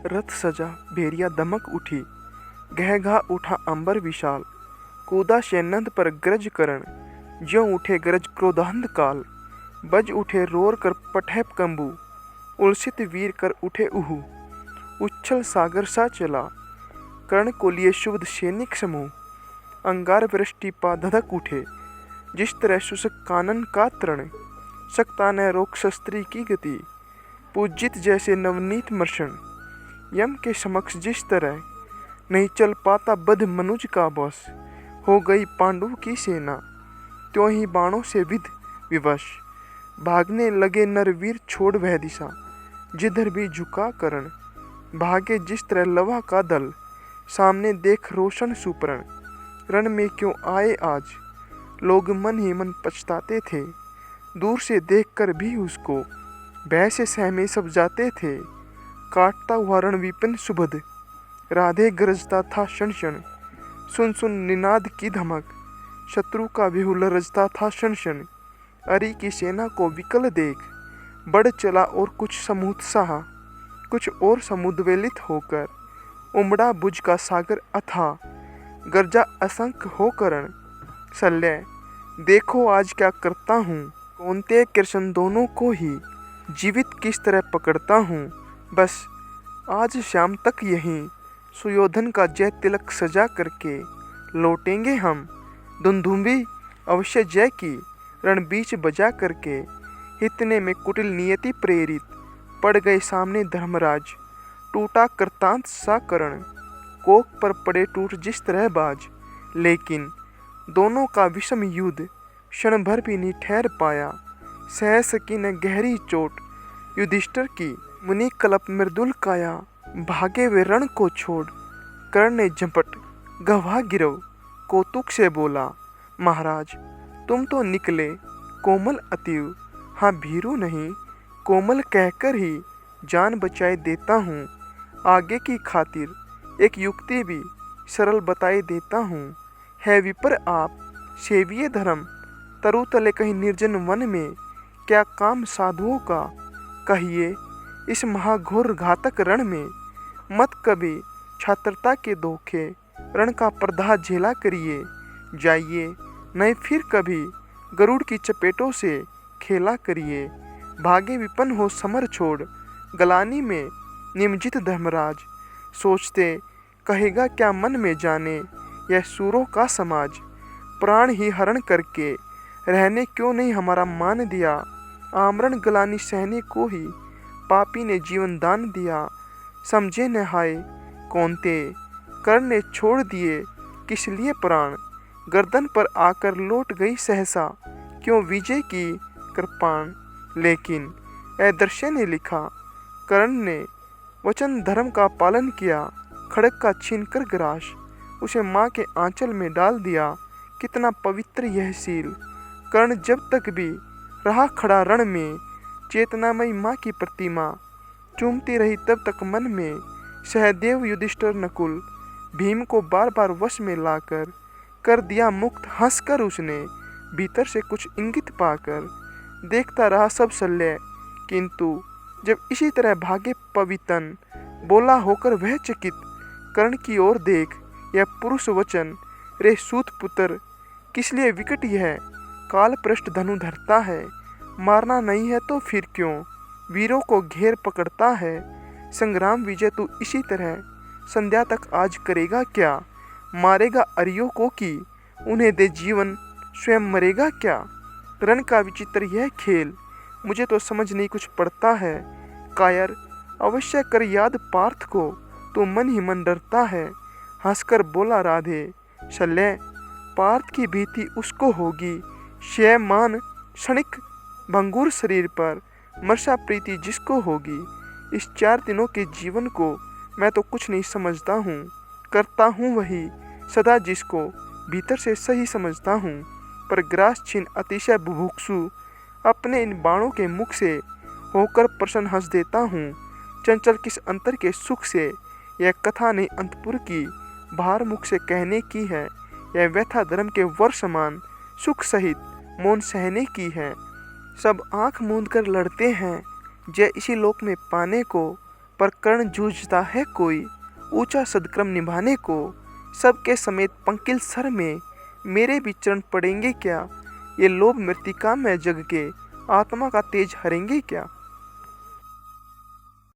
रथ सजा भेरिया दमक उठी, गहगा उठा अंबर विशाल। कूदा शेनंद पर गरज करण, ज्यों उठे गरज क्रोधांध काल। बज उठे रोर कर पठैप कंबू, उलसित वीर कर उठे उहू। उच्छल सागर सा चला, कर्ण को लिए शुद्ध सैनिक समूह। अंगार वृष्टि पा धधक उठे, जिस तरह शुष्क कानन का तृण। सकता न रोक शस्त्री की गति, पूजित जैसे नवनीत मर्षण। यम के समक्ष जिस तरह नहीं चल पाता बध मनुज का बस। हो गई पांडु की सेना, त्यों ही बाणों से विध विवश। भागने लगे नरवीर छोड़ वह दिशा, जिधर भी झुका करण। भागे जिस तरह लवा का दल, सामने देख रोशन सुपर्ण। रण में क्यों आए आज, लोग मन ही मन पछताते थे। दूर से देखकर भी उसको, भय से सहमे सब जाते थे। काटता हुआ रण विपिन सुबध, राधे गरजता था क्षण क्षण। सुन सुन निनाद की धमक, शत्रु का विहुल रजता था क्षण क्षण। अरि की सेना को विकल देख, बढ़ चला और कुछ समुत्साह। कुछ और समुद्वेलित होकर, उमड़ा बुझ का सागर अथाह। गर्जा असंख्य हो करण, शल्य देखो आज क्या करता हूँ। कौन्तेय कृष्ण दोनों को ही जीवित किस तरह पकड़ता हूँ। बस आज शाम तक यहीं सुयोधन का जय तिलक सजा करके लौटेंगे हम। धुंधुम्बी अवश्य जय की रण बीच बजा करके। इतने में कुटिल नियति प्रेरित, पड़ गए सामने धर्मराज। टूटा कृतांत सा करण, कोक पर पड़े टूट जिस तरह बाज। लेकिन दोनों का विषम युद्ध, क्षण भर भी नहीं ठहर पाया। सहस की न गहरी चोट, युधिष्ठिर की मुनि कलप मृदुल काया। भागे वे रण को छोड़, कर्ण ने झपट गवा गिरव। कौतुक से बोला, महाराज तुम तो निकले कोमल अतिव। हाँ भीरू नहीं, कोमल कहकर ही जान बचाए देता हूँ। आगे की खातिर एक युक्ति भी सरल बताए देता हूँ। है विपर आप सेविये धर्म, तरु तले कहीं निर्जन वन में। क्या काम साधुओं का, कहिए इस महाघोर घातक रण में। मत कभी छात्रता के धोखे, रण का प्रदाह झेला करिए। जाइए नहीं फिर कभी, गरुड़ की चपेटों से खेला करिए। भागे विपन्न हो समर छोड़, गलानी में निमजित धर्मराज। सोचते कहेगा क्या मन में जाने, यह सूरों का समाज। प्राण ही हरण करके रहने क्यों नहीं हमारा मान दिया। आमरण गलानी सहने को ही पापी ने जीवन दान दिया। समझे न हाय कौन्तेय, कर्ण ने छोड़ दिए किस लिए प्राण। गर्दन पर आकर लौट गई सहसा, क्यों विजय की कृपाण। लेकिन ऐदर्श्य ने लिखा, कर्ण ने वचन धर्म का पालन किया। खड़ग का छीन कर ग्रास, उसे माँ के आंचल में डाल दिया। कितना पवित्र यह शील। कर्ण जब तक भी रहा खड़ा रण में, चेतनामयी माँ की प्रतिमा चूमती रही तब तक मन में। सहदेव युधिष्ठिर नकुल भीम को बार बार वश में लाकर कर दिया मुक्त। हंसकर उसने भीतर से कुछ इंगित पाकर, देखता रहा सब शल्य। किंतु जब इसी तरह भागे पवितन, बोला होकर वह चकित। कर्ण की ओर देख यह पुरुष वचन, रे सूत पुत्र किस लिए विकट यह। काल पृष्ठ धनु धरता है, मारना नहीं है तो फिर क्यों वीरों को घेर पकड़ता है। संग्राम विजय तू इसी तरह संध्या तक आज करेगा क्या। मारेगा अरियों को कि उन्हें दे जीवन, स्वयं मरेगा क्या। रण का विचित्र यह खेल, मुझे तो समझ नहीं कुछ पड़ता है। कायर अवश्य कर याद पार्थ को, तो मन ही मन डरता है। हंसकर बोला राधे, शल्य पार्थ की भीति उसको होगी। क्षय मान क्षणिक भंगुर शरीर पर, मर्षा प्रीति जिसको होगी। इस 4 दिनों के जीवन को मैं तो कुछ नहीं समझता हूँ। करता हूँ वही सदा जिसको भीतर से सही समझता हूँ। पर ग्रास छीन अतिशय बुभुक्षु, अपने इन बाणों के मुख से होकर प्रसन्न हंस देता हूँ। चंचल किस अंतर के सुख से, यह कथा नहीं अंतपुर की, भार मुख से कहने की है। यह व्यथा धर्म के वर्षमान, सुख सहित मौन सहने की है। सब आंख मूंद कर लड़ते हैं जय इसी लोक में पाने को, पर कर्ण जूझता है कोई, ऊंचा सदक्रम निभाने को। सबके समेत पंकिल सर में मेरे भी चरण पड़ेंगे क्या? ये लोभ मृतिका में जग के आत्मा का तेज हरेंगे क्या?